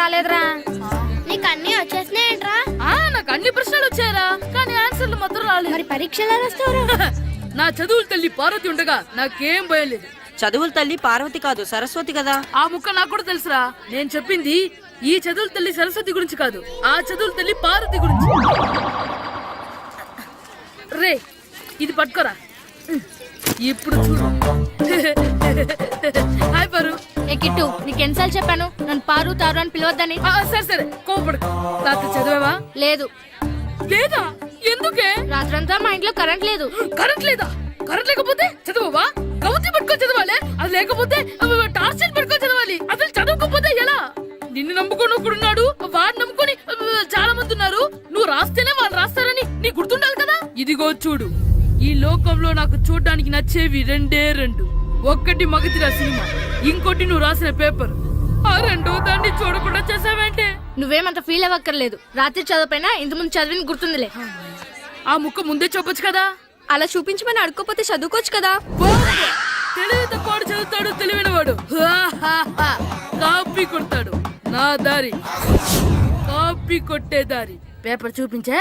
రాలేదురా. నీకు అన్ని వచ్చేసినాయంట్రా? నాకు అన్ని ప్రశ్నలు వచ్చాయరా, కానీ ఆన్సర్లు మాత్రం రాలేదు. మరి పరీక్షలు రాస్తావురా? నా చదువుల తల్లి పార్వతి ఉండగా నాకేం భయం లేదు. చదువుల తల్లి పార్వతి కాదు, సరస్వతి కదా. ఆ ముక్క నాకు కూడా తెలుసురా. నేను చెప్పింది ఈ చదువుల తల్లి సరస్వతి గురించి కాదు, ఆ చదువుల తల్లి పార్వతి గురించి. రే ఇది పట్టుకోరా. ఇప్పుడు చూడు. హాయ్ పారు. ఏ కిట్టు, నీకు ఎన్నిసార్లు చెప్పాను నన్ను పారు తారు అని పిలవద్దని? సరే సరే కోపడు. రాత్రి చదివావా? లేదు. లేదా? ఎందుకే? రాత్రంతా మా ఇంట్లో కరెంట్ లేదు. కరెంట్ లేదా? కరెంట్ లేకపోతే చదవవా? కవతి పట్టుకొని చదవాలి. అది లేకపోతే టార్చ్ పట్టుకొని చదవాలి. అసలు చదవకపోతే ఎలా? నిన్ను నమ్ముకొని ఒకడున్నాడు, వాడిని నమ్ముకొని చాలా మంది ఉన్నారు. నువ్వు రాస్తేనే వాళ్ళు రాస్తారని నీ గుర్తుండాలి కదా. ఇదిగో చూడు, ఈ లోకంలో నాకు చూడడానికి నచ్చేవి రెండే రెండు. ఒక్కటి మగతిరా సినిమా, ఇంకోటి నువ్వు రాసిన పేపర్. ఆ రెండో దాన్ని చూడకుండా చేసావేంటే? నువ్వేమంత ఫీల్ అవ్వక్కర్లేదు. రాత్రి చదవపోయినా ఇంతకుముందు చదివిన గుర్తుందిలే. ఆ ముక్క ముందే చెప్పొచ్చు కదా. అలా చూపించమని అడుక్కోపోతే చదువుకోవచ్చు కదా. తెలివి తక్కువ చదువుతాడు, తెలివైన వాడు కాపీ కొడతాడు. నా దారి కాపీ కొట్టే దారి. పేపర్ చూపించే.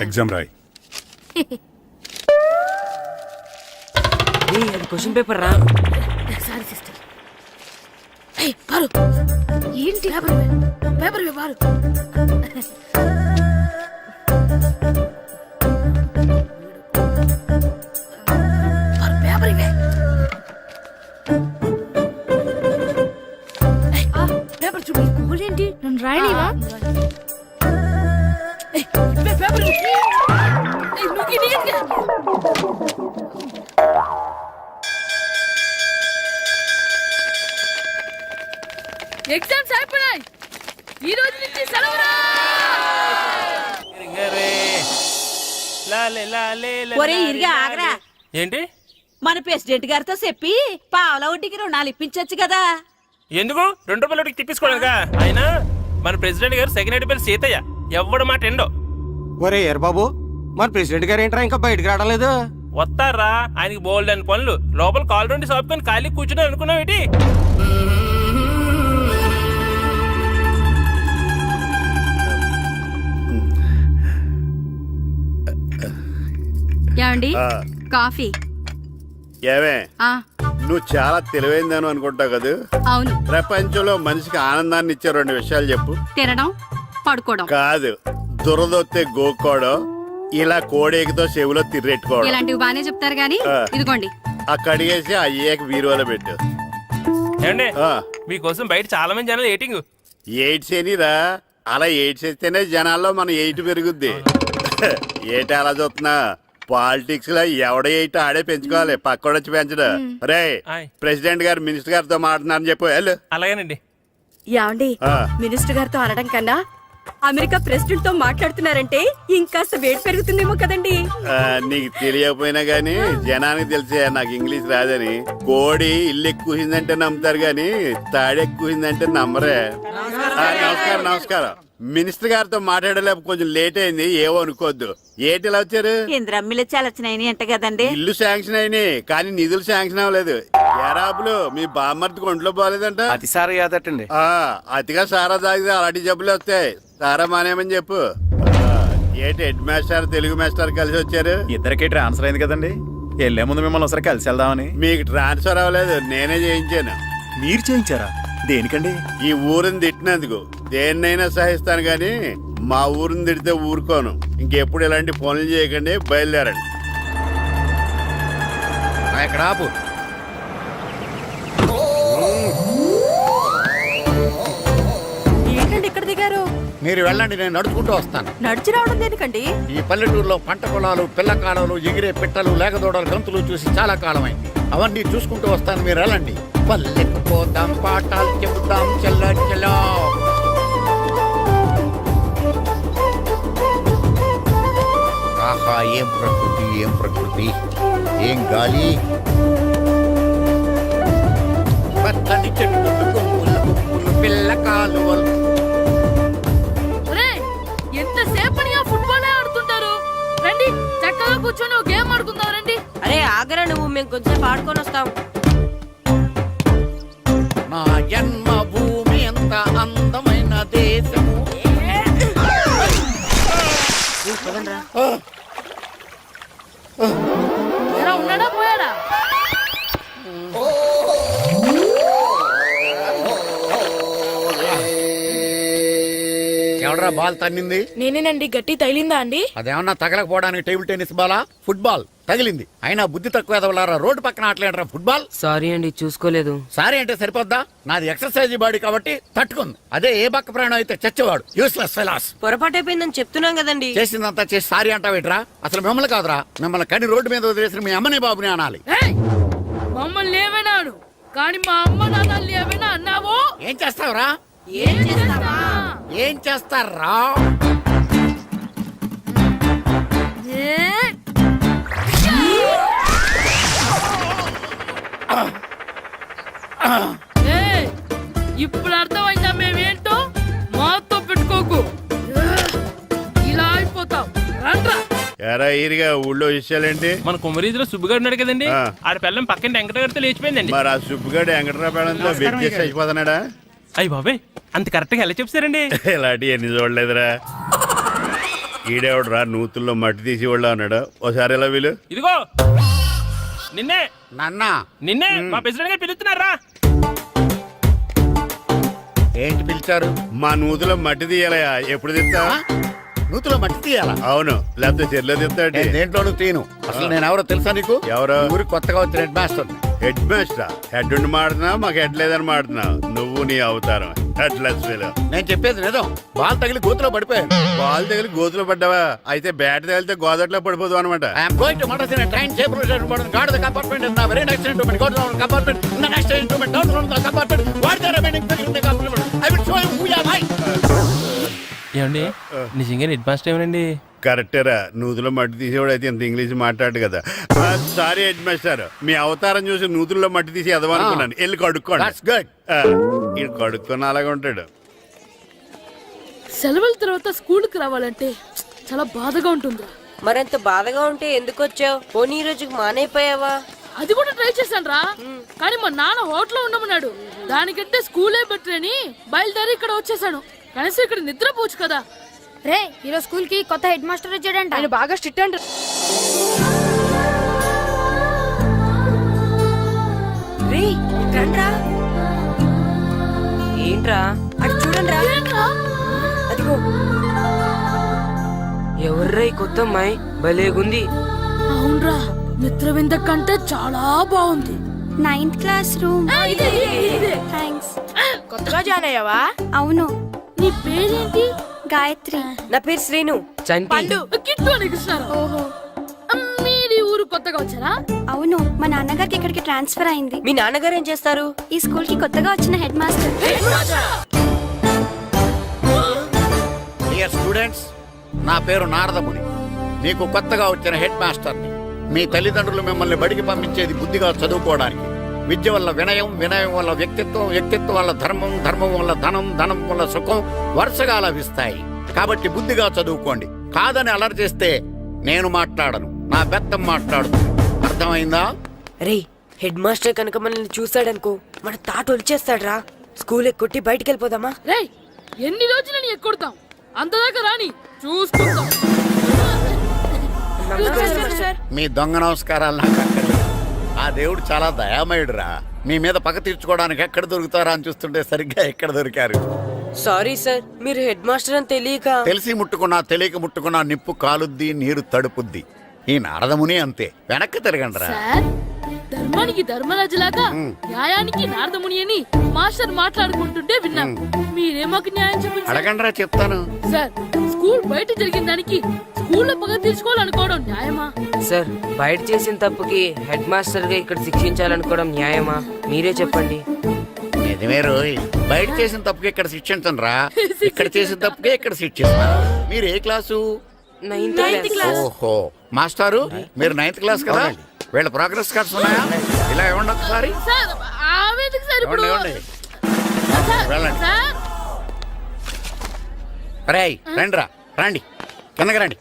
ఎగ్జామ్ రాయ్. అది క్వశ్చన్ పేపర్ రా. Sorry sister. పారు ఏంటి? పేపర్ పారు. పేపర్ ఇవే. పేపర్ చూపి. ఏంటి నన్ను రాయలేవా? పేపర్ ఎగ్జామ్స్ అయిపోయాయి. ఈ రోజు నుంచి సెలవురా. ఒరే ఇరిగా ఆగరా. ఏంటి? మన ప్రెసిడెంట్ గారితో చెప్పి పావలా వడ్డీకి రుణాలు ఇప్పించొచ్చు కదా. ఎందుకు? 2 రూపాయలు తిప్పించుకోలేదుగా. అయినా మన ప్రెసిడెంట్ గారు సెకండ్ హెడ్ పేరు సీతయ్య. ఎవడు మాట ఎండో. ఒరే ఎర్ బాబు, మన ప్రెసిడెంట్ గారు ఏంట్రా ఇంకా బయటకు రావడం లేదు? వస్తారా? ఆయనకి బోల్డ్ అని పనులు. లోపల కాల్ రెండు సాపుకొని ఖాళీ కూర్చుని అనుకున్నావు ఏంటి? ఏమండి కాఫీ? ఏమే, నువ్వు చాలా తెలివైందని అనుకుంటావు కదా. అవును. ప్రపంచంలో మనిషికి ఆనందాన్ని ఇచ్చే 2 విషయాలు చెప్పు. తినడం, పడుకోవడం. కాదు, దురదొత్తే గోక్కోవడం, ఇలా కోడేకితో చెవులో తిర్రెట్టుకోవడం. ఇలాంటివి బానే చెప్తారు గానీ ఇదిగోండి. అక్కడిగేసి అయ్యేకి వీరువలో పెట్టు. ఏమండి, మీకోసం బయట చాలా మంది జనాలు ఎయిటింగ్. ఎయిడ్స్ ఏనిరా? అలా ఎయిడ్స్ వేస్తేనే జనాల్లో మన ఎయిట్ పెరుగుద్ది. ఏటి అలా చూస్తున్నా? పాలిటిక్స్ లో ఎవడ ఎయిట్ ఆడే పెంచుకోవాలి, పక్కోడొచ్చి పెంచడం. రే ప్రెసిడెంట్ గారు మినిస్టర్ గారితో మాట్లాడుతున్నారని చెప్పు. వెళ్ళు. అలాగేనండి. యాండి మినిస్టర్ గారితో అనడం కన్నా అమెరికా ప్రెసిడెంట్ తో మాట్లాడుతున్నారంటే ఇంకాస్త వేడి పెరుగుతుందేమో కదండి. నీకు తెలియకపోయినా గానీ జనానికి తెలిసే నాకు ఇంగ్లీష్ రాదని. కోడి ఇల్లు ఎక్కువసిందంటే నమ్ముతారు గాని తాడెక్కువసిందంటే నమ్మరే. నమస్కారం నమస్కారం. మినిస్టర్ గారితో మాట్లాడలేక కొంచెం లేట్ అయింది, ఏవో అనుకోవద్దు. ఏటి ఇలా వచ్చారు? ఇంద్రమ్మిలు చాలచ్చినాయని అంట కదండి. ఇల్లు శాంక్షన్ అయినాయి కానీ నిధులు శాంక్షన్ అవ్వలేదు. ఎరాబులు మీ బామ్మర్తికి ఒంట్లో పోలేదంట. అతిసారి యాదటండి. అతిగా సారా తాగితే అలాంటి జబ్బులు వస్తాయి. సారా మానేమని చెప్పు. ఏటి హెడ్ మాస్టర్ తెలుగు మాస్టర్ కలిసి వచ్చారు? ఇద్దరికి ట్రాన్స్ఫర్ అయింది కదండి. వెళ్లే ముందు మిమ్మల్ని ఒకసారి కలిసి వెళ్దామని. మీకు ట్రాన్స్ఫర్ అవ్వలేదు, నేనే చేయించాను. మీరు చేయించారా? దేనికండి? ఈ ఊరిని తిట్టినందుకు. దేన్నైనా సహిస్తాను గాని మా ఊరిని తిడితే ఊరుకోను. ఇంకెప్పుడు ఇలాంటి పనులు చేయకండి, బయలుదేరండి. ఇక్కడ ఆపు. ఏంటండి ఇక్కడ దిగారు? మీరు వెళ్ళండి, నేను నడుచుకుంటూ వస్తాను. నడిచి రావడం దేనికండి? ఈ పల్లెటూరులో పంట పొలాలు, పిల్ల కాడలు, ఎగిరే పిట్టలు, లేకదోడలు, గంతులు చూసి చాలా కాలమైంది. అవన్నీ చూసుకుంటూ వస్తాను, మీరు వెళ్ళండి. పల్లెకు పోదాం, పాఠాలు చెబుతాం, చల్ల చలో. ఆహా, ఏం ప్రకృతి, ఏం ప్రకృతి, ఏం గాలి. పచ్చని చెట్లు, కొమ్ములు, కొమ్ములు, పిల్ల కాలువలు. ఎంతసేపని ఆ ఫుట్బాల్ ఆడుతుంటారు? రండి చక్కగా కూర్చొని ఒక గేమ్ ఆడుకుందాం. రండి. అరే ఆగరా నువ్వు, మేము కొంచెం ఆడుకొని వస్తాం. నా ఎంత అందమైన దేశము. ఎలా ఉన్నాడా పోయాడా? ఎవడరా బాల్ తన్నింది? నేనేనండి. గట్టి తగిలిందా అండి? అదేమన్నా తగలకపోవడానికి టేబుల్ టెన్నిస్ బాలా, ఫుట్బాల్ తగిలింది. అయినా బుద్ధి తక్కువ ఎదవలారా, రోడ్డు పక్కన ఆటలేడరా ఫుట్బాల్. సారీ అండి, చూసుకోలేదు. సారీ అంటే సరిపోద్దా? నాది ఎక్సర్సైజ్ బాడీ కాబట్టి తట్టుకుంది. అదే ఏ బక్క ప్రాణం అయితే చచ్చేవాడు. Useless fellas. పొరపాటు అయిపోయిందని చెప్తున్నాం కదండి. చేసిందంతా చేసి సారీ అంటావేట్రా? అసలు మిమ్మల్ని కాదురా, మిమ్మల్ని కని రోడ్డు మీద వదిలేసిన మీ అమ్మని బాబుని అనాలి. ఏయ్! మమ్మల్ని ఏమైనాడు కానీ మా అమ్మ నాన్నల్ని ఏమైనా అన్నావో? ఏం చేస్తావురా? ఏం చేస్తావా? ఏం చేస్తారా? ఏ? ఏయ్! ఇప్పుడు అర్థమైందా మేమేంటో? మాతో పెట్టుకోకు, ఇలా అయిపోతాం. రండ్రా. ఎరా ఈరిగా ఊళ్ళో విషయాలేంటి? మన కుమరీధిలో సుబ్బుగాడు ఉన్నాడు కదండి, ఆ. ఆడ పిల్లం పక్కన వెంకటగారితో లేచిపోయిందండి. మరి ఆ సుబ్బుగాడు వెంకటరాపేడంతో వెచ్చేసి అయిపోతున్నాడా? అయ్యి బాబాయ్, అంత కరెక్ట్ గా ఎలా చెప్తారండి? ఇలాంటి ఎన్ని చూడలేదురా. ఈడేవడరా నూతుల్లో మట్టి తీసి వాళ్ళు అన్నాడు. ఓసారి ఎలా వీలు ఇదిగో నిన్నే నాన్న నిన్నే మా ప్రెసిడెంట్ గారు పిలుస్తున్నారా? ఏంటి పిలిచారు? మా నూతులో మట్టి తీయాలయా. ఎప్పుడు తీస్తా? నూతులో మట్టి తీయాలా? అవును, లేకపోతే చెర్లో తీస్తాడు. నేను దేంట్లోనూ తీను. అసలు నేను ఎవరో తెలుసా నీకు? ఎవరు? ఊరికి కొత్తగా వచ్చిన head master. Head master. Head ఉండి మాడుతున్నావు, మాకు హెడ్ లేదని మాడుతున్నావు. నువ్వు నీ అవతారం హెడ్లెస్ ఫెలో. నేను చెప్పేది నిజం. బాల్ తగిలి గోతులో పడిపోయాను. బాల్ తగిలి గోతులో పడ్డావా? అయితే బ్యాట్ తగిలితే గోదట్లో పడిపోదు అనమాట. I'm going to motor in train table guard the compartment in the very next instrument. Go down compartment in the next instrument. Down from the compartment. What the remaining thing in the compartment? I will show you who you are. ఏమండి నిజంగా head master ఏమనండి? కరెక్టేరా, నూతులో మట్టి తీసేవాడు అయితే ఇంత English మాట్లాడు కదా. Sorry head master, మీ అవతారం చూసి నూతుల్లో మట్టి తీసి ఎదవనుకున్నాను. వెళ్ళి కడుక్కోండి. That's good. ఇది కడుక్కొని అలాగే ఉంటాడు. సెలవుల తర్వాత స్కూల్కి రావాలంటే చాలా బాధగా ఉంటుందిరా. మరంత బాధగా ఉంటే ఎందుకు వచ్చావు? పోనీ ఈ రోజుకి మానైపోయావా? అది కూడా ట్రై చేశాను రా, కానీ మా నాన్న హోటల్లో ఉండమన్నాడు. దానికంటే స్కూలే బెటర్ అని బయలుదేరి ఇక్కడ వచ్చేసాను. కనీసం ఇక్కడ నిద్రపోవచ్చు కదా. రే ఈరోజు స్కూల్ కి కొత్త హెడ్ మాస్టర్ వచ్చాడంట. ఆయన బాగా స్ట్రిక్ట్ అంట. రే రండ్రా. ఏంట్రా? అటు చూడండి రా. అదిగో ఎవర్రా ఈ కొత్త అమ్మాయి? భలేగుంది. అవునరా, మిత్రవింద కంటే చాలా బాగుంది. 9th class room. ఇదే. థ్యాంక్స్. కొత్తగా జాయిన్ అయ్యావా? అవును. నీ పేరేంటి? గాయత్రి. నా పేరు శ్రీను. చంటి. కిట్టు అని కృష్ణారా. ఓహో. మీరు ఈ ఊరు కొత్తగా వచ్చారా? అవును, మా నాన్నగారికి ఇక్కడికి ట్రాన్స్ఫర్ అయింది. మీ నాన్నగారు ఏం చేస్తారు? ఈ స్కూల్ కి కొత్తగా వచ్చిన హెడ్ మాస్టర్. డియర్ స్టూడెంట్స్, నా పేరు నారదముని. మీకు కొత్తగా వచ్చిన హెడ్ మాస్టర్ని. మీ తల్లిదండ్రులు మిమ్మల్ని బడికి పంపించేది బుద్ధిగా చదువుకోవడానికి. విద్య వల్ల వినయం, వినయం వల్ల వ్యక్తిత్వం, వ్యక్తిత్వం వల్ల ధర్మం, ధర్మం వల్ల ధనం, ధనం వల్ల సుఖం వరుసగా లభిస్తాయి. కాబట్టి బుద్ధిగా చదువుకోండి. కాదని అలర్ చేస్తే నేను మాట్లాడను, నా బెత్తం మాట్లాడుతుంది. అర్థమైందా? రే హెడ్ మాస్టర్ కనుక మనల్ని చూసాడనుకో మన తాట వచ్చేస్తాడ్రా. స్కూల్ ఎక్కొట్టి బయటికి వెళ్ళిపోదామా? రేయ్, ఎన్ని రోజులని ఎక్కొడతాం? అంతదాకా రాని చూసుకుంటాం. మీ దొంగ నమస్కారాలు నాకు అక్కర్లేదు. ఆ దేవుడు చాలా దయామయుడురా. మీ మీద పగ తీర్చుకోవడానికి ఎక్కడ దొరుకుతారా అని చూస్తుంటే సరిగ్గా ఎక్కడ దొరికారు. సారీ సార్, మీరు హెడ్ మాస్టర్ అని తెలియక. తెలిసి ముట్టుకున్నా తెలియక ముట్టుకున్నా నిప్పు కాలుద్ది, నీరు తడుపుద్ది. ఈ నారదముని అంతే. వెనక్కి తిరగండిరా. సార్, ధర్మానికి ధర్మరాజులాగా న్యాయానికి నారదముని అని మాస్టర్ మాట్లాడుకుంటుంటే విన్నాం. మీరే మాకు న్యాయం చెప్పండి సార్. అడగండిరా, చెప్తాను. సార్, స్కూల్ బయట జరిగిన దానికి స్కూల్లో పగ తీర్చుకోవాలనుకోవడం న్యాయమా? సార్, బయట చేసిన తప్పుకి హెడ్ మాస్టర్ గా ఇక్కడ శిక్షించాలనుకోవడం న్యాయమా? మీరే చెప్పండి. నిజమే రోయ్, బయట చేసిన తప్పుకి ఇక్కడ శిక్షించను రా. ఇక్కడ చేసిన తప్పుకే ఇక్కడ శిక్షిస్తాను. మీరు ఏ క్లాసు? 9th class. ఓహో, మాస్టారు మీరు 9th క్లాస్ కదా? వీళ్ళ ప్రోగ్రెస్ కార్డ్స్ ఉన్నాయా? ఇలా ఇవ్వండి ఒకసారి. సార్, ఆవేదకు సార్ ఇప్పుడు. ఇవ్వండి. సార్, వెళ్ళండి. సార్. రేయ్ రండిరా, రండి కిందకి రండి.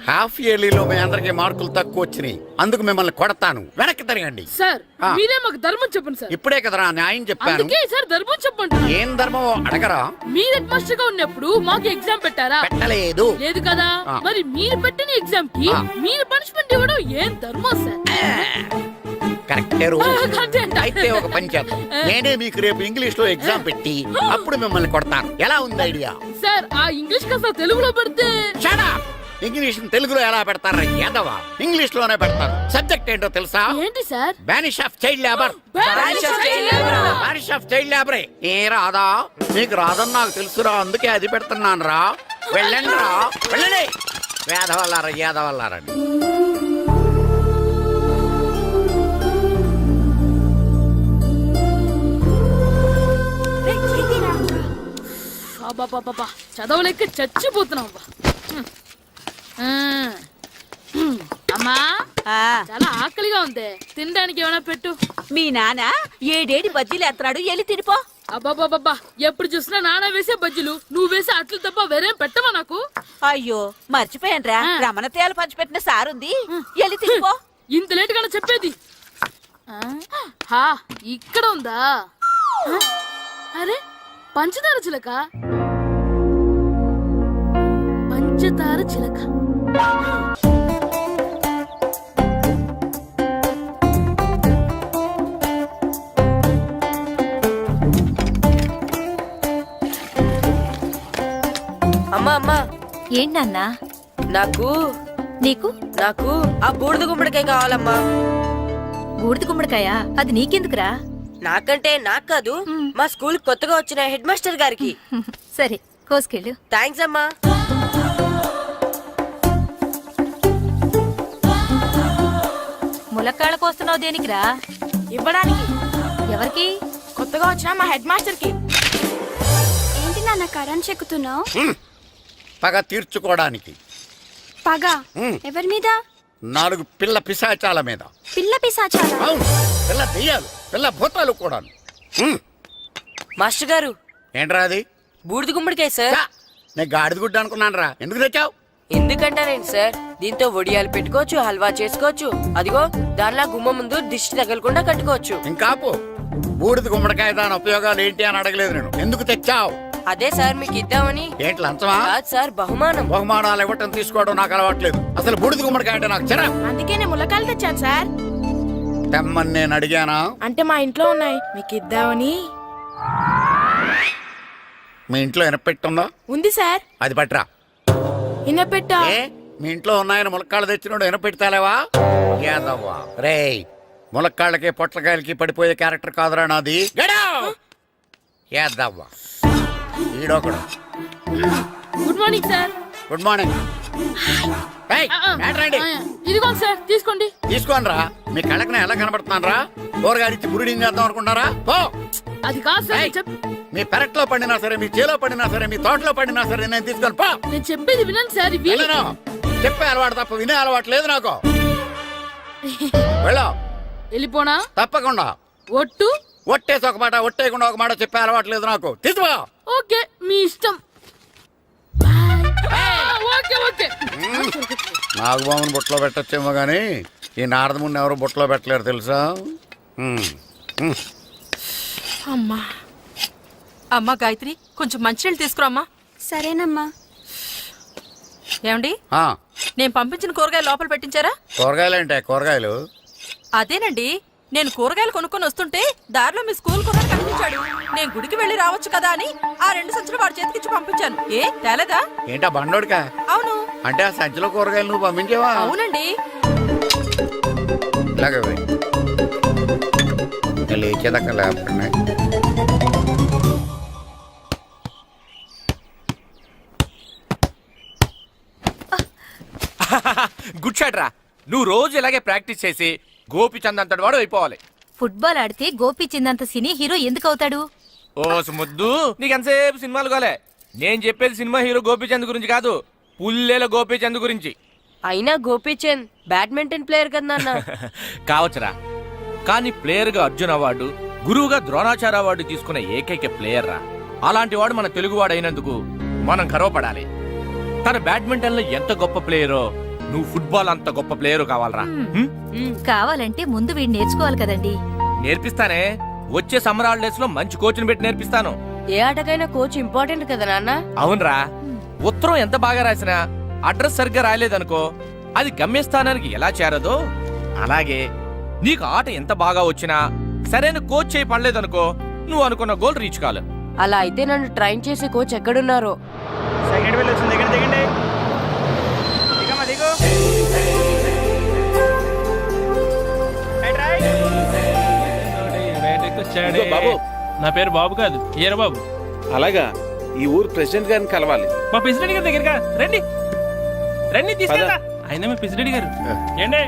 హాఫ్ ఇయర్లీలో మీ అందరికి మార్కులు తక్కువ వచ్చినాయి, అందుకు మిమ్మల్ని కొడతాను. వెనక్కి తిరగండి. సార్ ఆ. మీరే మాకు ధర్మం చెప్పండి సార్. ఇప్పుడే కదరా న్యాయం చెప్పాను. అందుకే సార్ ధర్మం చెప్పండి. ఏం ధర్మమో అడగరా? మీరు హెడ్ మాస్టర్ గా ఉన్నప్పుడు మాకు ఎగ్జామ్ పెట్టారా? పెట్టలేదు. లేదు కదా. ఆ. మరి మీరు పెట్టిన ఎగ్జామ్ కి ఆ. మీరు పనిష్మెంట్ ఇవ్వడం ఏం ధర్మం సార్? కరెక్టే రూల్. అంతే అంట. అయితే ఒక పని చేద్దాం, నేనే మీకు రేపు ఇంగ్లీష్ లో ఎగ్జామ్ పెట్టి అప్పుడు మిమ్మల్ని కొడతాను. ఎలా ఉంది ఐడియా? సార్ ఆ ఇంగ్లీష్ కాస్త తెలుగులో పెడితే. Shut up! ఇంగ్లీష్ తెలుగులో ఎలా పెడతారా యాదవా? ఇంగ్లీష్ లోనే పెడతారు. సబ్జెక్ట్ ఏంటో తెలుసా? ఏంటి sir? Banish of child labour. Banish of child labor. Banish of child లేబరే. ఏ రాదా? నీకు రాదని నాకు తెలుసురా, అందుకే అది పెడుతున్నాను రా. వెళ్ళండి రా, వెళ్ళండి. వేదవల్లారా, యాదవల్లారండి. అబ్బా చదవలేక చచ్చిపోతున్నాం అబ్బా. అమ్మా చాలా ఆకలిగా ఉంది, తినడానికి ఏమైనా పెట్టు. మీ నాన్న ఏడేడి బజ్జీలు ఎత్తాడు, ఎల్లి తినిపో. అబ్బాబాబా ఎప్పుడు చూసినా నాన్న వేసే బజ్జీలు, నువ్వు వేసే అట్లు తప్ప వేరేం పెట్టవా నాకు? అయ్యో మర్చిపోయానురా, ఆ. రమణ తేలు పంచిపెట్టిన సారుంది, ఎల్లి తినిపో. ఇంత లేట్ గా చెప్పేది. హా ఇక్కడ ఉందా? అరే పంచదార చిలక, పంచదార చిలక. అమ్మా అమ్మా, ఏంటన్నా నాకు నీకు నాకు ఆ బూడిద గుమ్మడికాయ కావాలమ్మా. బూడిద గుమ్మడికాయ? అది నీకెందుకురా? నాకంటే నాకు కాదు, మా స్కూల్ కొత్తగా వచ్చిన హెడ్ మాస్టర్ గారికి. సరే కోసుకెళ్ళు. థ్యాంక్స్ అమ్మా. ములక్కాళ్ళ కోస్తున్నావు దేనికిరా? ఇవ్వడానికి. ఎవరికి? కొత్తగా వచ్చిన మా హెడ్ మాస్టర్ కి. ఏంటి నాన్న కరెంట్ చెక్కుతున్నావు? పగ తీర్చుకోవడానికి. పగ ఉమ్. ఎవరి మీద? 4 పిల్ల పిశాచాల మీద. పిల్ల పిశాచాలా? అవును, పిల్ల దెయ్యాలు, పిల్ల భూతాలు కూడా. మాస్టర్ గారు, ఏంట్రా అది? బూడిద గుమ్మడికాయ సార్. ఛా, నేను గాడిద గుడ్డ అనుకున్నాను రా. ఎందుకు తెచ్చావు? ఎందుకంటారేంటి సార్, దీంతో వడియాలు పెట్టుకోవచ్చు, హల్వా చేసుకోవచ్చు. అదిగో దానిలా గుమ్మ ముందు దిష్టి తగలకుండా కట్టుకోవచ్చు. ఇంకాపు, బూడిద గుమ్మడికాయ దాని ఉపయోగాలు ఏంటి అని అడగలేదు నేను. ఎందుకు తెచ్చావు? అదే సార్ మీకు ఇద్దామని. ఏంటి లంచమా? కాదు సార్, బహుమానం. బహుమానాలు ఇవ్వటం తీసుకోవడం నాకు అలవాట్లేదు. అసలు బూడిద గుమ్మడికాయ అంటే నాకు చెరా. అందుకే నేను ములకాయలు తెచ్చాను సార్. తెమ్మని నేను అడిగానా? అంటే మా ఇంట్లో ఉన్నాయి, మీకు ఇద్దామని. మీ ఇంట్లో ఎనపెట్టుందా? ఉంది సార్. అది పట్రా. ఇన్నపెట్టా. ఏ, మీ ఇంట్లో ఉన్నాయని ములక్కాళ్ళు తెచ్చినోడు ఎనపెడతాలేవా? యాదవ్వా రేయ్, ములక్కాళ్ళకి పొట్లకాయలకి పడిపోయే క్యారెక్టర్ కాదురా నాది. యాదవ్వా ఈడొకడు. Good morning sir. Good morning. ఇదిగో సార్ తీసుకోండి. తీసుకోనరా, మీ కళ్ళకి నేను ఎలా కనబడుతున్నాను రా? కూరగాయలిచ్చి బురిడింగ్ చేద్దాం అనుకుంటారా? పో. అది కాదు సార్. ఏయ్, మీ పెరట్లో పండినా సరే, మీ చేలో పండినా సరే, మీ తోటలో పండినా సరే, నేను తీసుకొని పో. నేను చెప్పేది వినండి సార్. ఇవి వెళ్ళను. చెప్పే అలవాటు తప్ప వినే అలవాటు లేదు నాకు. వెళ్ళా. వెళ్ళిపోనా? తప్పకుండా. ఒట్టు. ఒట్టేసి ఒక మాట, ఒట్టేయకుండా ఒక మాట చెప్పే అలవాటు లేదు నాకు. తీసుకో. ఓకే మీ ఇష్టం. Okay okay. నాగబాబుని బుట్టలో పెట్టచ్చేమో గానీ ఈ నారదముని ఎవరు బుట్టలో పెట్టలేరు తెలుసా? అమ్మా అమ్మా గాయత్రి, కొంచెం మంచినీళ్ళు తీసుకురామ్మా. సరేనమ్మా. ఏమండి, ఆ, నేను పంపించిన కూరగాయలు లోపల పెట్టించారా? కూరగాయలు ఏంటే కూరగాయలు? అదేనండి, నేను కూరగాయలు కొనుక్కొని వస్తుంటే దారిలో మీ స్కూల్ కుర్రాడు కనిపించాడు. నేను గుడికి వెళ్ళి రావచ్చు కదా అని ఆ 2 సంచులు వాడి చేతికిచ్చి పంపించాను. ఏ తేలేదా? ఏంటా బండోడికా? అవును. అంటే ఆ సంచిలో కూరగాయలు నువ్వు పంపించావా? అవునండి. ఇలాగే పోయి. ఇంకా లేచేదాకా లేకుండా. గుడ్ షాట్ రా. నువ్వు రోజు ఇలాగే ప్రాక్టీస్ చేసి గోపిచంద్ అంతటి వాడు అయిపోవాలి. ఫుట్బాల్ ఆడితే గోపీచంద్ సినీ హీరో ఎందుకు అవుతాడు? ఓ ముద్దు, నీకు ఎంతసేపు సినిమాలు కాలే. నేను చెప్పేది సినిమా హీరో గోపిచంద్ గురించి కాదు, పుల్లేల గోపిచంద్ గురించి. అయినా గోపీచంద్ బ్యాడ్మింటన్ ప్లేయర్ కదా నాన్న. కావచ్చురా, కానీ ప్లేయర్ గా అర్జున్ అవార్డు, గురువుగా ద్రోణాచార్య అవార్డు తీసుకున్న ఏకైక ప్లేయర్ రా. అలాంటి వాడు మన తెలుగువాడు అయినందుకు మనం గర్వపడాలి. తన బ్యాడ్మింటన్ లో ఎంత గొప్ప ప్లేయరో నువ్వు ఫుట్బాల్ అంత గొప్ప ప్లేయర్ కావాలరా హ్మ్? కావాలంటే ముందు వీడు నేర్చుకోవాలి కదండి. నేర్పిస్తానే. వచ్చే సమ్మర్ హాలిడేస్ లో మంచి కోచ్ని పెట్టి నేర్పిస్తాను. ఏ ఆటకైనా కోచ్ ఇంపార్టెంట్ కదా నాన్న. అవునరా, ఉత్తరం ఎంత బాగా రాసినా అడ్రస్ సరిగ్గా రాయలేదనుకో అది గమ్యస్థానానికి ఎలా చేరదో అలాగే నీకు ఆట ఎంత బాగా వచ్చినా సరైన కోచ్ చేయి పడలేదనుకో నువ్వు అనుకున్న గోల్ రీచ్ కాదు. అలా అయితే నన్ను ట్రైన్ చేసే కోచ్ ఎక్కడున్నారో. సెకండ్ బిల్ వచ్చింది, దగ్గర దిగండి. దిగమ్మా, దిగు. ఇదిగో బాబు, నా పేరు బాబు కాదు, ఈర బాబు. అలాగా, ఈ ఊరు ప్రెసిడెంట్ గారిని కలవాలి. మా ప్రెసిడెంట్ గారి దగ్గరగా రండి, రండి తీసుకెళ్తా. ఆయన మీ ప్రెసిడెంట్ గారు ఏండే,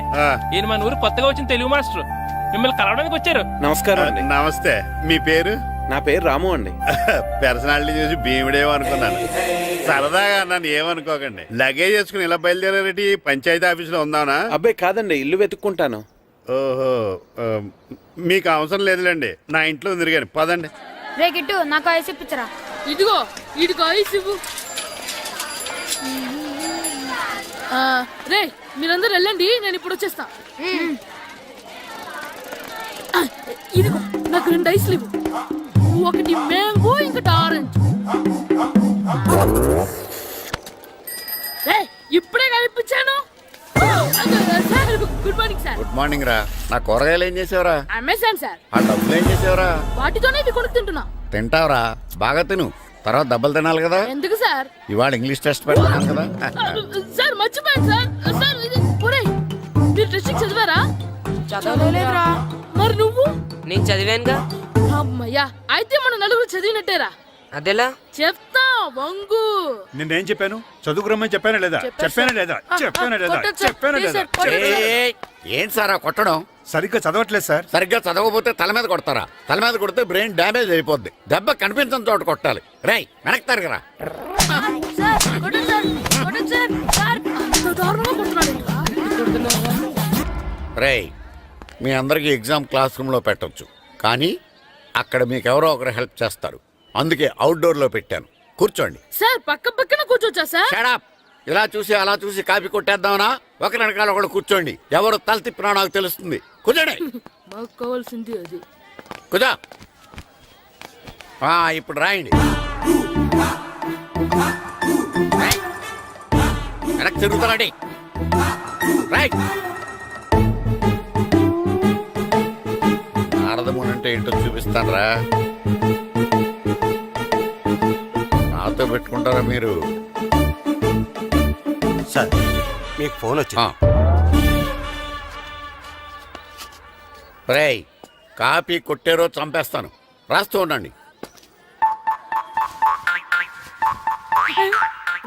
ఈయన మన ఊరు కొత్తగా వచ్చిన తెలుగు మాస్టర్, మిమ్మల్ని కలవడానికి వచ్చారు. నమస్కారం అండి. నమస్తే. మీ పేరు? నా పేరు రాము అండి. పర్సనాలిటీ చూసి భీముడేమో అనుకున్నాను. సరదాగా నన్ను ఏమనుకోకండి. లగేజ్ వేసుకుని ఇలా బయలుదేరేటి పంచాయతీ ఆఫీసులో ఉందానా? అబ్బాయి కాదండి, ఇల్లు వెతుక్కుంటాను. ఓహో, మీకు అవసరం లేదులేండి, నా ఇంట్లో తిరిగాను. పదండి. రే గిట్టు నాకు ఐస్ ఇప్పించరా. ఇదిగో ఇదిగో ఐస్ ఇవ్వు. రే మీరందరూ వెళ్ళండి, నేను ఇప్పుడు వచ్చేస్తా. ఇదిగో నాకు 2 ఐస్లు ఇవ్వు. ఒకటి మ్యాంగో, ఇంకటి ఆరెంజ్. ఇప్పుడే కనిపించాను. Good morning sir. Good morning రా. నా కూరగాయలు ఏం చేసేవరా? Amazon sir. ఆ డబ్బులు ఏం చేసేవరా? వాటితోనే ఇవి కొనుక్కు తింటున్నా. తింటావరా? బాగా తిను, తర్వాత దెబ్బలు తినాలి కదా. ఎందుకు సార్? ఇవాళ ఇంగ్లీష్ టెస్ట్ పెడతాను కదా. సార్ మర్చిపోయాను సార్. సార్ ఇది ఒరేయ్, మీరు టెస్టింగ్ చదివారా? చదవలేదురా. మరి నువ్వు? నేను చదివానుగా. అమ్మయ్యా, అయితే మన నలుగురు చదివినట్టేరా. అదెలా? చెప్తా వంగు. నిన్నేం చెప్పాను? చదువుకురమ్మని చెప్పానా లేదా? చెప్పానా లేదా? చెప్పానా లేదా? కొట్టొచ్చు సార్. చెప్పానా ప్లీజ్ లేదా? సార్, కొట్టొచ్చు. ఏయ్, ఏంటి సార్ ఆ కొట్టడం? సరిగ్గా చదవట్లేదు సార్. సరిగ్గా చదవకపోతే తల మీద కొడతారా? తల మీద కొడితే బ్రెయిన్ డ్యామేజ్ అయిపోద్ది. దెబ్బ కనిపించని చోట కొట్టాలి. రేయ్ వెనక్కి తరగరా. సార్, కొట్టండి సార్, కొట్టండి సార్. సార్, అంత దారుణంగా కొడుతున్నాడు ఏంట్రా? రేయ్, మీ అందరికీ ఎగ్జామ్ క్లాస్ రూమ్లో పెట్టొచ్చు, కానీ అక్కడ మీకు ఎవరో ఒకరు హెల్ప్ చేస్తారు. అందుకే అవుట్డోర్లో పెట్టాను. కూర్చోండి. సార్ పక్క పక్కన కూర్చోచ్చా సార్? షడప్. ఇలా చూసి అలా చూసి కాపీ కొట్టేద్దామనా? ఒకరి వెనకాల ఒకడు కూర్చోండి. ఎవరు తల తిప్పినా నాకు తెలుస్తుంది. కూర్చోండి. మాకు కావాల్సింది అది. కూర్చో. ఇప్పుడు రాయండి. వెనక్కి తిరుగుతానండి. రైట్. నారదముని అంటే ఏంటో చూపిస్తాను రా. నాతో పెట్టుకుంటారా మీరు? సార్ మీకు ఫోన్ వచ్చింది. రేయ్, కాపీ కొట్టారో చంపేస్తాను. రాస్తూ ఉండండి.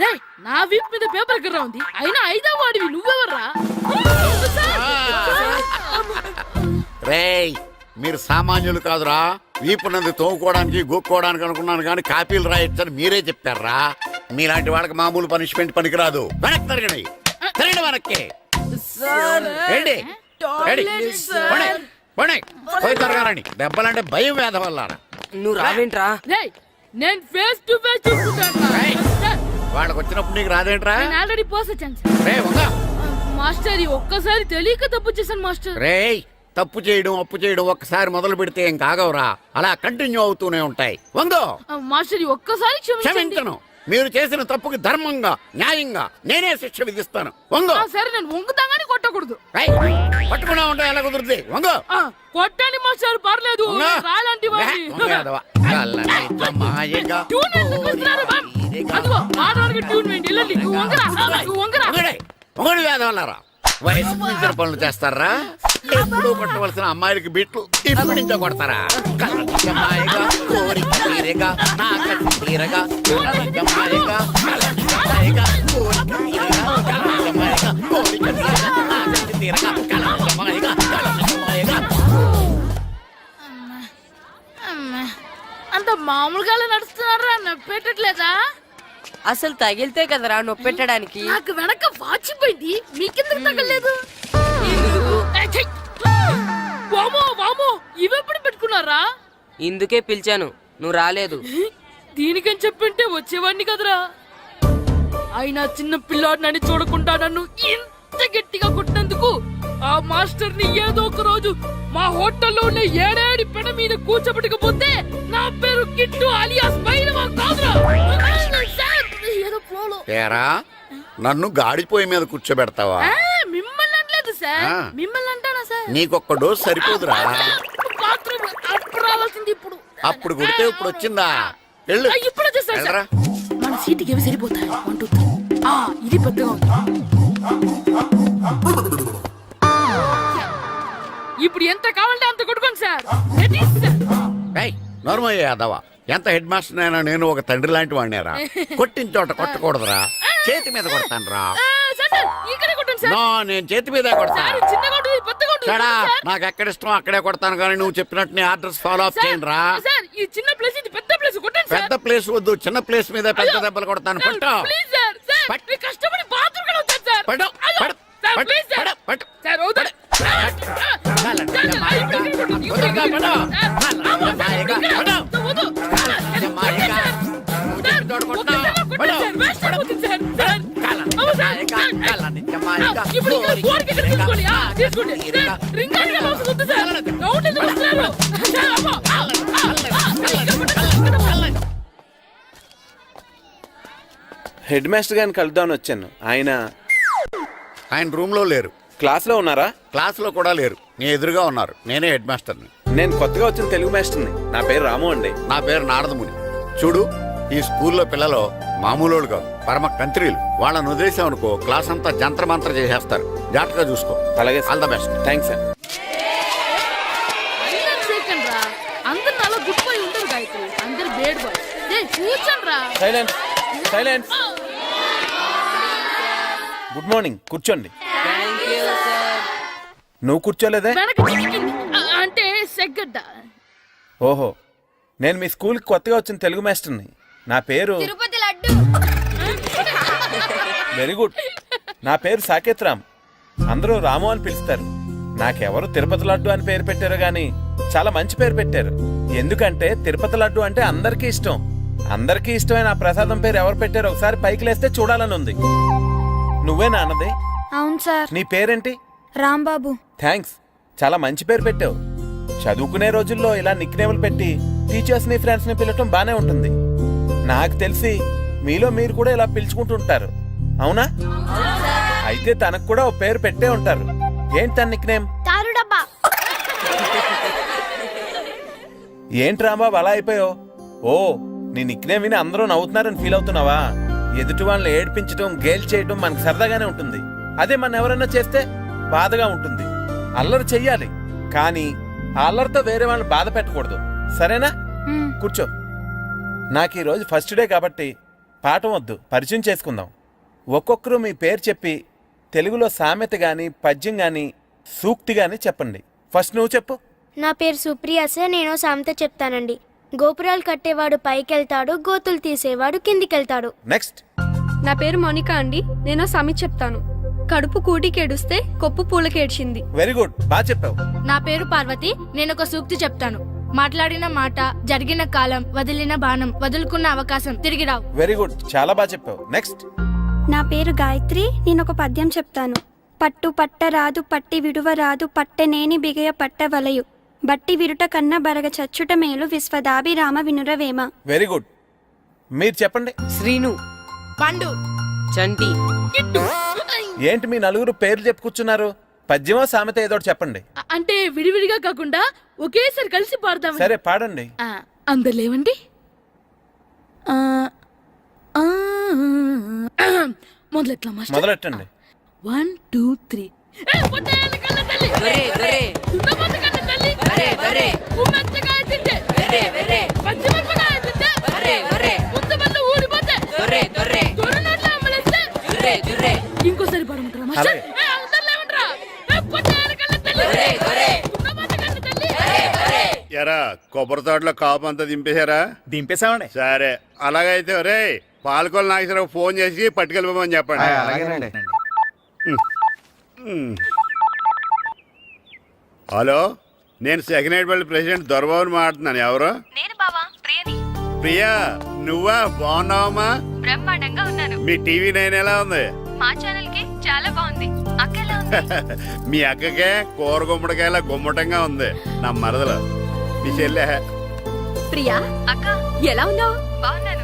రేయ్, నా వీప్ మీద పేపర్ ఎక్కడ ఉంది? అయినా 5వ వాడివి నువ్వెవర్రా? రేయ్, మీరు సామాన్యులు కాదురా. వీపునంది తోముకోవడానికి గోక్కోవడానికి అనుకున్నాను, కానీ కాపీలు రాయొచ్చని మీరే చెప్పారా. మీలాంటి వాళ్ళకి మామూలు పనిష్మెంట్ పనికిరాదు. వెనక్కి తిరగండి. తిరగండి వెనక్కి. ఏంటి? పోయి తిరగారండి. దెబ్బలంటే భయం వేద వల్ల. నువ్వు రావేంట్రా? రేయ్, నేను ఫేస్ టు ఫేస్ చూసుకుంటాను. వాళ్ళకి వచ్చినప్పుడు నీకు రాదేంట్రా? నేను ఆల్రెడీ పోస్ వచ్చాను సార్. రే వంగా. మాస్టర్, ఈ ఒక్కసారి తెలియక తప్పు చేశాను మాస్టర్. రేయ్, తప్పు చేయడం అప్పు చేయడం ఒక్కసారి మొదలు పెడితే ఏం కాగవరా. అలా కంటిన్యూ అవుతూనే ఉంటాయి. వందో. మాస్టర్, ఈ ఒక్కసారి క్షమించండి. క్షమించను. మీరు చేసిన తప్పుకి ధర్మంగా న్యాయంగా నేనే శిక్ష విధిస్తాను. వంగో. సరే, నేను వంగుతాగాని కొట్టకూడదు. పట్టుకున్నా ఉంటా ఎలా కుదురుతుంది? వంగో. కొట్టండి మాస్టర్, పర్లేదు. రాలాంటి ట్యూన్ వేయండి. వెళ్ళండి. నువ్వు వంగరా, నువ్వు వంగరా. వంగడి వేదవల్లారా. వయసు మించిన పనులు చేస్తారా? ఎప్పుడు కొట్టవలసిన అమ్మాయిలకి బిట్లు ఇప్పుడు నుంచో కొడతారా? కలజమాయగా కోరిక తీరగా నా కసి తీరగా కలజమాయగా కలజమాయగా కోరిక తీరగా కలజమాయగా కోరిక తీరగా నా కసి తీరగా కలజమాయగా కలజమాయగా. అంత మామూలుగా నడుస్తున్నారా? నొప్పెట్టట్లేదా? అసలు తగిలితే కదరా నొప్పెట్టడానికి. నాకు వెనక వాచిపోయింది, మీకెందుకు తగలేదు? వామో వామో, ఇవెప్పుడు పెట్టుకున్నారా? ఇందుకే పిలిచాను, నువ్వు రాలేదు. దీనికని చెప్పింటే వచ్చేవాడిని కదరా. అయినా చిన్న పిల్లాడినని చూడకుండా నన్ను ఇంత ఇంత గట్టిగా కొట్టినందుకు ఆ మాస్టర్ ని ఏదో ఒక రోజు మా హోటల్లోనే ఏడేడి పెడ మీద కూర్చోబెట్టకపోతే నా పేరు కిట్టు అలియాస్ బైరవా కాదురా. సార్, ఏదో ఫ్లోలో. ఏరా నన్ను గాడిపోయి మీద కూర్చోబెడతావా? మిమ్మల్ని అనలేదు సార్, ఆ. మిమ్మల్ని అంటానా సార్? నీకొక్క డోస్ సరిపోదురా. బాత్రూమ్ అప్పుడు రావాల్సింది ఇప్పుడు. అప్పుడు కొడితే ఇప్పుడు వచ్చిందా? వెళ్ళు. ఇప్పుడు వచ్చేసారు సార్. వెళ్ళరా. మన సీటుకి ఏమి సరిపోతాయి? 1 2 3. ఇది పెద్దగా ఉంది. ఇప్పుడు ఎంత కావాలంటే అంత కొట్టుకోండి సార్. Ready, sir? ఏయ్, నోర్మయ్య యాదవ, ఎంత హెడ్ మాస్టర్ అయినా నేను ఒక తండ్రి లాంటి వాడినేరా. కొట్టిన చోట కొట్టకూడదురా, చేతి మీద కొడతాను రా. సార్, సార్, ఇక్కడే కొట్టండి సార్. నో, నేను చేతి మీదే కొడతా. సార్, చిన్నగా ఉంటుంది, పెద్దగా ఉంటుంది చడా, సార్. నాకు ఎక్కడ ఇష్టం అక్కడే కొడతాను, కానీ నువ్వు చెప్పినట్టు నీ ఆర్డర్స్ ఫాలో అప్ సార్, చేయండి రా. సార్, ఈ చిన్న ప్లేస్ ఇది పెద్ద ప్లేస్ కొట్టండి సార్. పెద్ద ప్లేస్ వద్దు, చిన్న ప్లేస్ మీద పెద్ద దెబ్బలు కొడతాను. పట్టు ప్లీజ్ సార్. సార్, పట్టు. మీ కష్టపడి బాత్రూమ్ కూడా వచ్చాను సార్. పట్టు, అయ్యో, పట్టు, సార్, పట్టు, ప్లీజ్ సార్. పట్టు, పట్టు. సార్, వద్దు. హెడ్ మాస్టర్ గారిని కలుద్దామని వచ్చాను. ఆయన రూమ్ లో లేరు, క్లాస్లో ఉన్నారా? క్లాస్ లో కూడా లేరు, నీ ఎదురుగా ఉన్నారు. నేనే హెడ్ మాస్టర్ని. నేను కొత్తగా వచ్చిన తెలుగు మాస్టర్ని. నా పేరు రాము అండి. నా పేరు నారదముని. చూడు, ఈ స్కూల్లో పిల్లలు మామూలు కాదు, పరమ కంత్రీలు. వాళ్ళని వదిలేసామనుకో క్లాస్ అంతా జంత్ర మంత్ర చేసేస్తారు. జాగ్రత్తగా చూసుకో. అలాగే all the best. Thanks sir. అందరు నాలో గుడ్ బాయ్ ఉంటారు గాయత్రి, అందరు బేడ్ బాయ్. కూర్చోండి రా. Silence, silence. గుడ్ మార్నింగ్, కూర్చోండి. నువ్వు కూర్చోలేదే? అంటే సెగ్గడ్డ. ఓహో, నేను మీ స్కూల్కి కొత్తగా వచ్చిన తెలుగు మాస్టర్ని. నా పేరు తిరుపతి లడ్డు. Very good. నా పేరు సాకేత్ రామ్. అందరూ రాము అని పిలుస్తారు. నాకెవరు తిరుపతి లడ్డు అని పేరు పెట్టారు గాని చాలా మంచి పేరు పెట్టారు. ఎందుకంటే తిరుపతి లడ్డు అంటే అందరికీ ఇష్టం. అందరికీ ఇష్టమైన ఆ ప్రసాదం పేరు ఎవరు పెట్టారు ఒకసారి పైకి లేస్తే చూడాలని ఉంది. నువ్వేనా అన్నది? అవును సార్. నీ పేరేంటి? రాంబాబు. థ్యాంక్స్, చాలా మంచి పేరు పెట్టావు. చదువుకునే రోజుల్లో ఇలా నిక్నేములు పెట్టి టీచర్స్ ని ఫ్రెండ్స్ ని పిలవటం బానే ఉంటుంది. నాకు తెలిసి మీలో మీరు కూడా ఇలా పిలుచుకుంటుంటారు, అవునా? అయితే తనకు కూడా ఓ పేరు పెట్టే ఉంటారు. ఏంటి తన నిక్నేమ్? తారు డబ్బా. ఏంటి రాంబాబు అలా అయిపోయావు? ఓ, నీ నిక్నేమ్ విని అందరూ నవ్వుతున్నారని ఫీల్ అవుతున్నావా? ఎదుటి వాళ్ళని ఏడ్పించడం, గేల్ చేయడం మనకు సరదాగానే ఉంటుంది. అదే మన ఎవరైనా చేస్తే బాధగా ఉంటుంది. అల్లరి చెయ్యాలి, కానీ ఆ అల్లరితో వేరే వాళ్ళని బాధ పెట్టకూడదు, సరేనా? కూర్చో. నాకు ఈరోజు ఫస్ట్ డే కాబట్టి పాఠం వద్దు, పరిచయం చేసుకుందాం. ఒక్కొక్కరు మీ పేరు చెప్పి తెలుగులో సామెత గాని, పద్యం గాని, సూక్తి గాని చెప్పండి. ఫస్ట్ నువ్వు చెప్పు. నా పేరు సుప్రియ సార్. నేను సామెత చెప్తానండి. గోపురాలు కట్టేవాడు పైకెళ్తాడు, గోతులు తీసేవాడు కిందికెళ్తాడు. నెక్స్ట్. నా పేరు మోనికా అండి. నేను సమి చెప్తాను. కడుపు కూటికేడుస్తే కొప్పు పూలకేడ్చింది. వెరీ గుడ్, బాగా చెప్పావు. నా పేరు పార్వతి. నేను ఒక సూక్తి చెప్తాను. మాట్లాడిన మాట, జరిగిన కాలం, వదిలిన బాణం, వదులుకున్న అవకాశం తిరిగి రావు. వెరీ గుడ్, చాలా బాగా చెప్పావు. నెక్స్ట్. నా పేరు గాయత్రి. నేను ఒక పద్యం చెప్తాను. పట్టు పట్టరాదు, పట్టి విడువ రాదు, పట్టనేని బిగయ పట్టవలయు, బట్టి విరుట కన్న బరగ చచ్చుట మేలు, విశ్వదాభిరామ వినురవేమ. Very good. మీరు చెప్పండి. శ్రీను, పండు, చంటి. ఏంటి మీ నలుగురు పేర్లు చెప్పుకూర్చున్నారు? పద్యమో సామెత ఏదో ఒకటి చెప్పండి. అంటే విడివిడిగా కాకుండా ఒకేసారి కలిసి పాడదాం. సరే, పాడండి. అందరు లేవండి. మొదలెట్లా మాస్టర్? మొదలెట్టండి. 1 2 3. ఇంకోసారి పాడమంటారా మాస్టర్? ఎరా కొబ్బరి తోటలో కాపు అంతా దింపేశారా? దింపేశామండి. సరే, అలాగైతే రే పాలకొల నాగేశ్వరరావు ఫోన్ చేసి పట్టుకెళ్ళిపోమని చెప్పండి. అలాగేనండి. హలో, నేను సెకండ్ హెడ్ వాళ్ళ ప్రెసిడెంట్ దొరబాబుని మాట్లాడుతున్నాను. ఎవరు? నేను బావా ప్రియని. ప్రియా, నువ్వా? బాగున్నావమ్మా? బ్రహ్మాండంగా ఉన్నాను. మీ టీవీ 9 ఎలా ఉంది? మా ఛానల్ కి చాలా బాగుంది. అక్క మీ అక్కకే కూర గుమ్మడికాయల గుమ్మటంగా ఉంది నా మరదలు మీ చెల్లె. ప్రియా అక్క ఎలా ఉన్నావు? బాగున్నాను.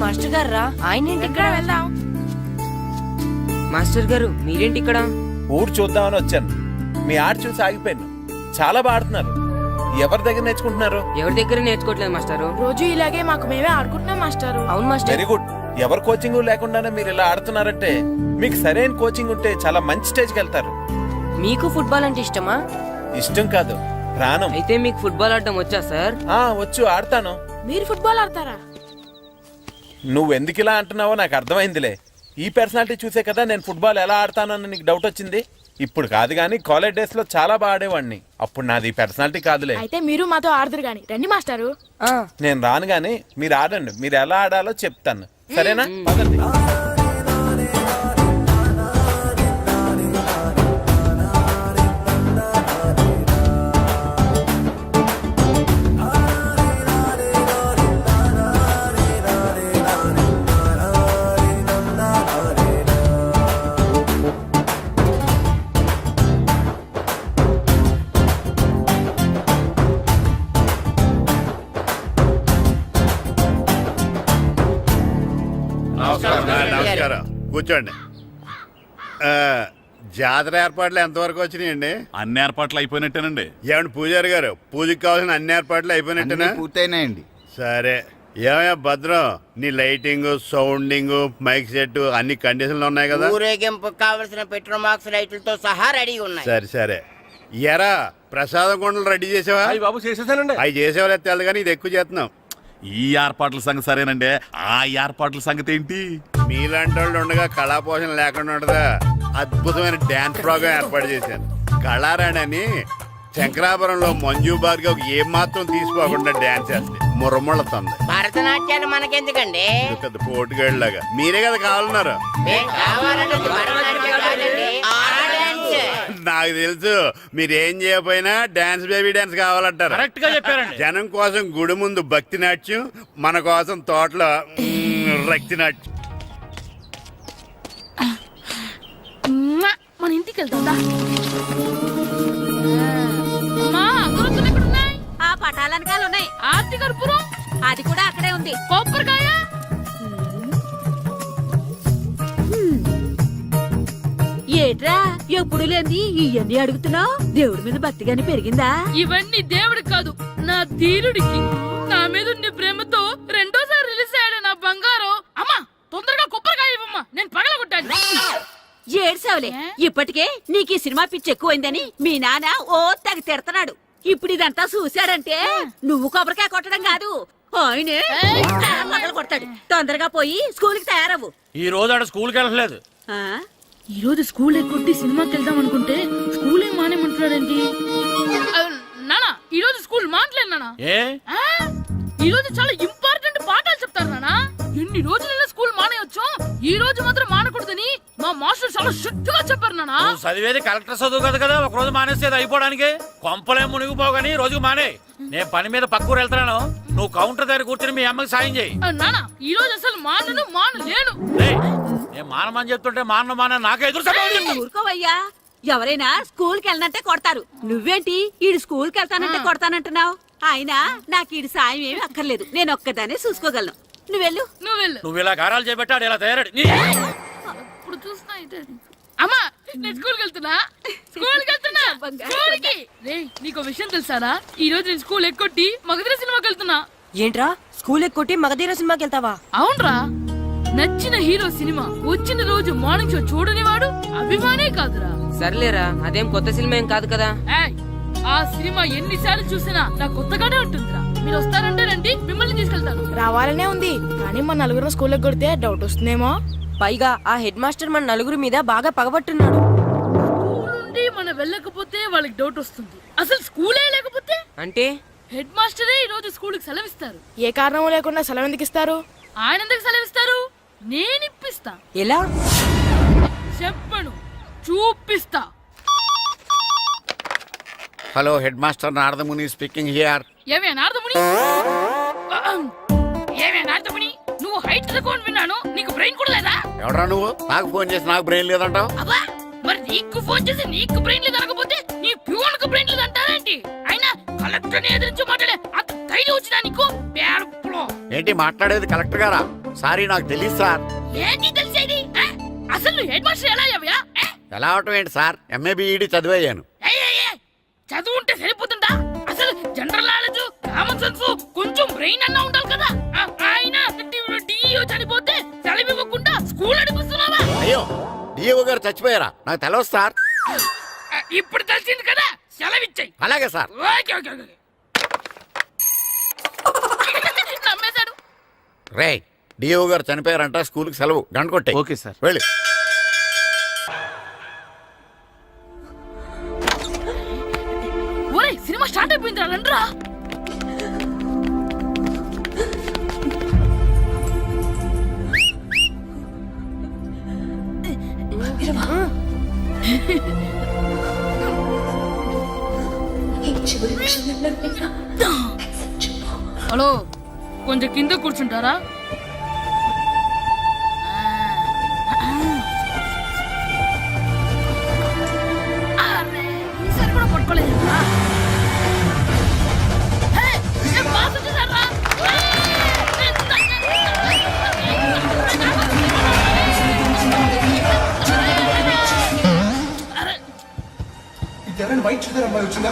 మాస్టర్ గారు రా, ఆయన ఏంటి ఇక్కడ? వెళ్దాం. మాస్టర్ గారు మీరేంటి ఇక్కడ? ఊరు చూద్దామని వచ్చాను. మీ ఆట చూసి ఆగిపోయాను. చాలా బాగా ఆడుతున్నారు. ఎవరి దగ్గర నేర్చుకుంటున్నారు? ఎవరి దగ్గర నేర్చుకోవట్లేదు మాస్టారు. రోజు ఇలాగే మాకు మేమే ఆడుకుంటున్నాం మాస్టారు. అవును మాస్టర్. Very good. ఎవరి కోచింగ్ లేకుండానే మీరు ఇలా ఆడుతున్నారంటే మీకు సరైన కోచింగ్ ఉంటే చాలా మంచి స్టేజ్కి వెళ్తారు. మీకు ఫుట్బాల్ అంటే ఇష్టమా? ఇష్టం కాదు, ప్రాణం. అయితే మీకు ఫుట్బాల్ ఆడడం వచ్చా సార్? వచ్చు, ఆడతాను. మీరు ఫుట్బాల్ ఆడతారా? నువ్వెందుకు ఇలా అంటున్నావో నాకు అర్థమైందిలే. ఈ పర్సనాలిటీ చూసే కదా నేను ఫుట్బాల్ ఎలా ఆడతానని నీకు డౌట్ వచ్చింది. ఇప్పుడు కాదు కానీ కాలేజ్ డేస్ లో చాలా బాగా ఆడేవాడిని. అప్పుడు నాది ఈ పర్సనాలిటీ కాదులే. అయితే మీరు మాతో ఆడదురు గాని రండి మాస్టారు. నేను రాను గాని మీరు ఆడండి. మీరు ఎలా ఆడాలో చెప్తాను, సరేనా? పదండి. నమస్కారం, కూర్చోండి. జాతర ఏర్పాట్లు ఎంతవరకు వచ్చినాయండి? అన్ని ఏర్పాట్లు అయిపోయినట్టేనండి. ఏమండి పూజారి గారు, పూజకి కావాల్సిన అన్ని ఏర్పాట్లు అయిపోయినట్టేనా? పూర్తయినాయండి. సరే. ఏమయ్యా భద్రం, నీ లైటింగ్, సౌండింగ్, మైక్ సెట్ అన్ని కండిషన్లు ఉన్నాయి కదా? ఊరేగింపు కావలసిన పెట్రోల్ మార్క్స్ లైట్లతో సహా రెడీ ఉన్నాయి. సరే సరే. ఎరా ప్రసాదం కొండలు రెడీ చేసావా? బాబు చేసేసానండి. అవి చేసేవాళ్ళు తెలదు కానీ ఇది ఎక్కువ చేస్తున్నాం. ఈ ఏర్పాట్ల సంగతి సరేనండి, ఆ ఏర్పాట్ల సంగతి ఏంటి? మీలాంటి వాళ్ళు ఉండగా కళాపోషణ లేకుండా ఉండదా? అద్భుతమైన డ్యాన్స్ ప్రోగ్రాం ఏర్పాటు చేశాను. కళారాణి అని శంకరాపురంలో మంజు భార్గవ్ ఏం మాత్రం తీసుకోకుండా డ్యాన్స్ చేస్తే మురముళ్ళతుంది. భరతనాట్యాలు మనకెందుకండి? పెద్ద పోటుగాళ్ళలాగా మీరే కదా కావాలన్నారు. నాకు తెలుసు మీరేం చేయకపోయినా డాన్స్ బేబీ డాన్స్ కావాలంటారు. కరెక్ట్ గా చెప్పారండి. జనం కోసం గుడి ముందు భక్తి నాట్యం, మన కోసం తోటలో రక్తి నాట్యం. మన ఇంటికి వెళ్తుందా? అమ్మా, అగరొత్తులు ఎక్కడున్నాయి? ఆ పటాలనకాలు ఉన్నాయి. ఆర్తి కర్పూరం అది కూడా అక్కడే ఉంది. కొబ్బరికాయ ఏట్రా ఎప్పుడు లేని ఇవన్నీ అడుగుతున్నావు? దేవుడి మీద భక్తి గాని పెరిగిందా? ఇవన్నీ దేవుడికి కాదు, నా ధీరుడికి. నా మీద ఉన్న ప్రేమతో రెండోసారి రిలీజ్ అయ్యాడు నా బంగారం. అమ్మా తొందరగా కొబ్బరికాయ ఇవ్వమ్మా, నేను పగలగొట్టాను. ఏడ్సావులే, ఇప్పటికే నీకు ఈ సినిమా పిచ్చి ఎక్కువైందని మీ నాన్న ఓ తెగ తిడతాడు. ఇప్పుడు ఇదంతా చూశాడంటే నువ్వు కొబ్బరికాయ కొట్టడం కాదు, ఆయనే మొదలు కొడతాడు. తొందరగా పోయి స్కూల్ కి తయారవ్వు. ఈ రోజు ఆడ స్కూల్కి వెళ్ళలేదు. ఆ? ఈ రోజు స్కూల్ ఎక్కొట్టి సినిమాకి వెళ్దాం అనుకుంటే స్కూల్ ఏం మానేమంటున్నాడేంటి? నానా ఈ రోజు స్కూల్ మానట్లేదు నానా. ఏ ఈ రోజు చాలా ఇంపార్టెంట్ పాఠాలు చెప్తారు నానా. ఎన్ని రోజులైనా స్కూల్ మానేయొచ్చు, ఈ రోజు మాత్రం మానకూడదని మా మాస్టర్ చాలా స్ట్రిక్ట్ గా చెప్పారు నానా. చదివేది కలెక్టర్ చదువు కదా కదా, ఒక రోజు మానేసేది అయిపోవడానికి. కొంపలే మునిగిపోగాని రోజుకు మానే. నేను పని మీద పక్కూరు వెళ్తున్నాను, నువ్వు కౌంటర్ దగ్గర కూర్చొని మీ అమ్మకి సాయం చేయి. నానా ఈ రోజు అసలు మానలేను. నేను మానమని చెప్తుంటే మాన నాకే ఎదురు. ఊరుకోవయ్యా, ఎవరైనా స్కూల్ కి వెళ్ళనంటే కొడతారు. నువ్వేంటి ఈడు స్కూల్ కి వెళ్తానంటే కొడతానంటున్నావు? అయినా నాకు ఈడు సాయం ఏమి అక్కర్లేదు, నేను ఒక్కదానే చూసుకోగలను. నువ్వెళ్ళు. నువ్వు ఇలా గారాలు చేపట్టాడు ఇలా తయారాడు. ఇప్పుడు చూస్తున్నా ఇదే. అమ్మా నేను స్కూల్కి వెళ్తున్నా. స్కూల్కి రేయ్, నీకు విషయం తెలుసారా? ఈ రోజు నేను స్కూల్ ఎక్కొట్టి మగధీర సినిమాకి వెళ్తున్నా. ఏంట్రా స్కూల్ ఎక్కొట్టి మగధీర సినిమాకి వెళ్తావా? అవునరా, నచ్చిన హీరో సినిమా వచ్చిన రోజు మార్నింగ్ షో చూడని వాడు అభిమానే కాదురా. సర్లేరా, అదేం కొత్త సినిమా ఏం కాదు కదా. ఏయ్, ఆ సినిమా ఎన్నిసార్లు చూసినా నాకు కొత్తగానే ఉంటుందిరా. మీరు వస్తారంటే రండి, మిమ్మల్ని తీసుకెళ్తాను. రావాలనే ఉంది, కానీ మన నలుగురు స్కూల్ కొడితే డౌట్ వస్తుందేమో. పైగా ఆ హెడ్ మాస్టర్ మన నలుగురి మీద బాగా పగబట్టున్నాడు. స్కూల్ నుండి మనం వెళ్ళకపోతే వాళ్ళకి డౌట్ వస్తుంది. అసలు స్కూలే లేకపోతే అంటే హెడ్ మాస్టరే ఈ రోజు స్కూల్కి సెలవిస్తారు. ఏ కారణం లేకుండా సెలవు ఎందుకు ఇస్తారు? ఆయన ఎందుకు సెలవిస్తారు? నేను ఇప్పిస్తా. ఎలా? చెప్పను, చూపిస్తా. Hello head master Naradamuni speaking here. ఏమే నారదముని, ఏమే నారదముని, నువ్వు హైట్ రికార్డ్ విన్నాను, నీకు బ్రెయిన్ కూడా లేదా? ఎవడరా నువ్వు? నాకు ఫోన్ చేసి నాకు బ్రెయిన్ లేదంటావు? అబ్బా, మరి నీకు ఫోన్ చేసి నీకు బ్రెయిన్ లేదు అనకపోతే నీ ప్యూన్ కు బ్రెయిన్ లేదు అంటారేంటి? అయినా కలెక్టర్ ని ఎదిరించి మాట్లాడే అంత ధైర్యం వచ్చినా నీకు? పేరులో ఏంటి మాట్లాడేది? కలెక్టర్ గారా? సారీ నాకు తెలియదు సార్. ఏంటి తెలిసేది? అసలు నువ్వు హెడ్ మాస్టర్ ఎలా అయ్యావ్యా? ఎలా అవటం ఏంటి సార్? MA B Ed చదివయ్యాను. చదువు ఉంటే సరిపోతుందా? అసలు జనరల్ నాలెడ్జ్, కామన్ సెన్స్, కొంచెం బ్రెయిన్ అన్నా ఉండాలి కదా. ఆయన డిఇఓ చనిపోతే సెలవివ్వకుండా స్కూల్ నడిపిస్తున్నావా? అయ్యో, డిఓ గారు చచ్చిపోయారా? నాకు తెలవదు సార్. ఇప్పుడు తెలిసింది కదా, సెలవిచ్చాయి. అలాగే సార్. Okay okay okay. నమ్మేశాడు. రే, డిఓ గారు చనిపోయారంట, స్కూల్కి సెలవు. గంట కొట్టే. Okay sir. వెళ్ళి. ఒరేయ్, సినిమా స్టార్ట్ అయిపోయిందిరా, రండ్రా. హలో, కొంచెం కింద కూర్చుంటారా? అరే, ఈసారి కూడా పట్టుకోలేదు. వైట్ చూద్దరు అమ్మాయి వచ్చిందా?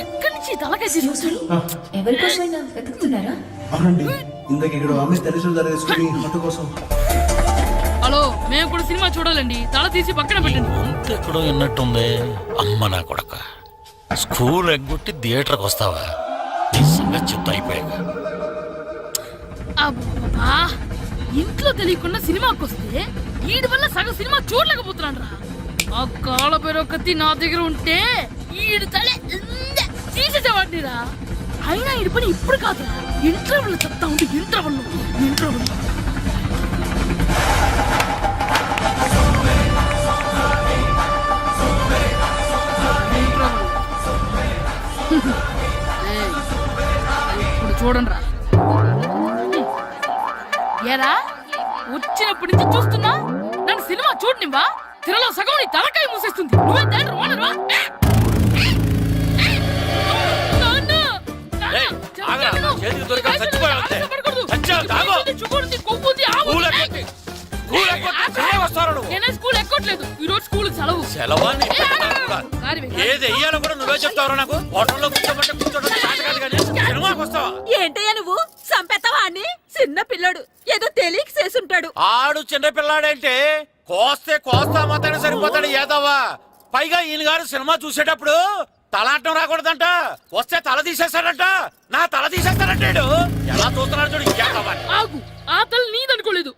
ఎక్కడి నుంచి తలకేసి ఎవరికోసమైనా వెతుకుతున్నారా? అవునండి, ఇందాక ఇక్కడ ఆమె తల్లిదండ్రులు తీసుకుని ఆటో కోసం. హలో, మేము కూడా సినిమా చూడాలండి, తల తీసి పక్కన పెట్టండి. ఎక్కడో విన్నట్టుంది. అమ్మ నా కొడక, స్కూల్ ఎగ్గొట్టి థియేటర్కి వస్తావా? ఈ సంగతి చెప్తా అయిపోయాక. అబ్బా, ఇంట్లో తెలియకుండా సినిమాకి వస్తే వీడి వల్ల సగం సినిమా చూడలేకపోతున్నాను రా. ఆ కాళ్ళ పేరొకటి నా దగ్గర ఉంటే ఈడు తలే తీసేసేవాడిని రా. అయినా ఈడి పని ఇప్పుడు కాదురా, ఇంటర్వెల్ చెప్తా ఉంటే ఇంటర్వెల్. ఇప్పుడు చూడండి రా. ఏరా, వచ్చినప్పటి నుంచి చూస్తున్నా, నన్ను సినిమా చూడనివ్వా? తిరలో సగం నీ తలకాయ మూసేస్తుంది. నువ్వే తండ్రి ఓనరువా? నేనే స్కూల్ ఎక్కట్లేదు, ఈ రోజు స్కూల్ సెలవు. ఏది వెయ్యాలో కూడా నువ్వే చెప్తావు. నాకు హోటల్లో కూర్చోమంటే కూర్చోడం కాదు కానీ సినిమాకి వస్తావా? ఏంటయ్యా నువ్వు సంపెత్తవా అని? చిన్న పిల్లడు ఏదో తెలియక చేసుంటాడు. ఆడు చిన్న పిల్లాడంటే కోస్తే కోస్తా మాత్రమే సరిపోతాడు ఏదవ్వా. పైగా ఈయన గారు సినిమా చూసేటప్పుడు తలాటం రాకూడదంట, వస్తే తల తీసేస్తాడంట. నా తల తీసేస్తాడంటాడు. ఎలా చూస్తున్నాడు చూడు. ఆగు, ఆ తల నీదనుకోలేదు,